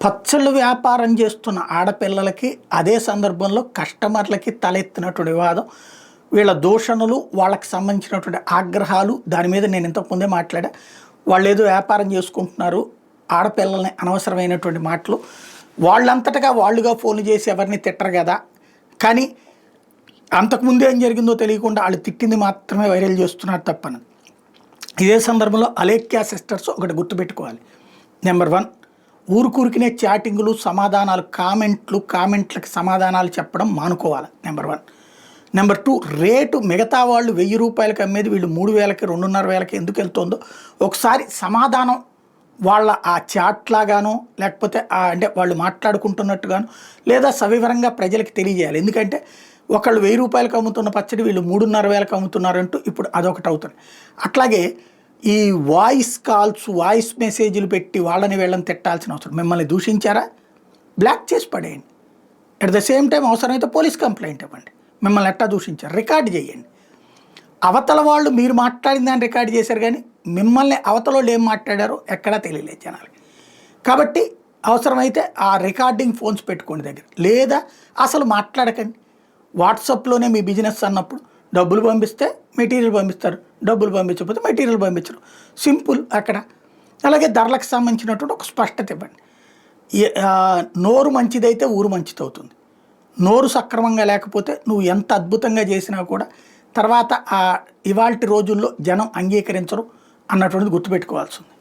పచ్చళ్ళు వ్యాపారం చేస్తున్న ఆడపిల్లలకి అదే సందర్భంలో కస్టమర్లకి తలెత్తినటువంటి వివాదం, వీళ్ళ దూషణలు, వాళ్ళకి సంబంధించినటువంటి ఆగ్రహాలు, దాని మీద నేను ఇంతకుముందే మాట్లాడా. వాళ్ళు ఏదో వ్యాపారం చేసుకుంటున్నారు, ఆడపిల్లల్ని అనవసరమైనటువంటి మాటలు, వాళ్ళంతటగా వాళ్ళుగా ఫోన్లు చేసి ఎవరిని తిట్టరు కదా. కానీ అంతకుముందు ఏం జరిగిందో తెలియకుండా వాళ్ళు తిట్టింది మాత్రమే వైరల్ చేస్తున్నారు తప్పని. ఇదే సందర్భంలో అలేఖ్య సిస్టర్స్ ఒకటి గుర్తుపెట్టుకోవాలి. నెంబర్ 1, ఊరుకూరికినే చాటింగులు, సమాధానాలు, కామెంట్లకి సమాధానాలు చెప్పడం మానుకోవాలి. నెంబర్ 1. నెంబర్ 2, రేటు మిగతా వాళ్ళు 1000 రూపాయలకి అమ్మేది వీళ్ళు 3000కి 2500కి ఎందుకు వెళ్తుందో ఒకసారి సమాధానం వాళ్ళ ఆ చాట్ లాగానో, లేకపోతే అంటే వాళ్ళు మాట్లాడుకుంటున్నట్టుగాను, లేదా సవివరంగా ప్రజలకు తెలియజేయాలి. ఎందుకంటే ఒకళ్ళు 1000 రూపాయలకు అమ్ముతున్న పచ్చడి వీళ్ళు 3500కి అమ్ముతున్నారంటూ ఇప్పుడు అదొకటి అవుతుంది. అట్లాగే ఈ వాయిస్ మెసేజ్లు పెట్టి వాళ్ళని వీళ్ళని తిట్టాల్సిన అవసరం. మిమ్మల్ని దూషించారా, బ్లాక్ చేసి పడేయండి. అట్ ద సేమ్ టైం అవసరమైతే పోలీస్ కంప్లైంట్ ఇవ్వండి. మిమ్మల్ని ఎట్టా దూషించారు రికార్డు చేయండి. అవతల వాళ్ళు మీరు మాట్లాడిన దాన్ని రికార్డు చేశారు, కానీ మిమ్మల్ని అవతల వాళ్ళు ఏం మాట్లాడారో ఎక్కడా తెలియలేదు జనాలకి. కాబట్టి అవసరమైతే ఆ రికార్డింగ్ ఫోన్స్ పెట్టుకోండి దగ్గర, లేదా అసలు మాట్లాడకండి. వాట్సాప్లోనే మీ బిజినెస్ అన్నప్పుడు డబ్బులు పంపిస్తే మెటీరియల్ పంపిస్తారు, డబ్బులు పంపించకపోతే మెటీరియల్ పంపించరు. సింపుల్ అక్కడ. అలాగే ధరలకు సంబంధించినటువంటి ఒక స్పష్టత ఇవ్వండి. నోరు మంచిదైతే ఊరు మంచిదవుతుంది. నోరు సక్రమంగా లేకపోతే నువ్వు ఎంత అద్భుతంగా చేసినా కూడా తర్వాత ఇవాల్టి రోజుల్లో జనం అంగీకరించరు అన్నటువంటిది గుర్తుపెట్టుకోవాల్సింది.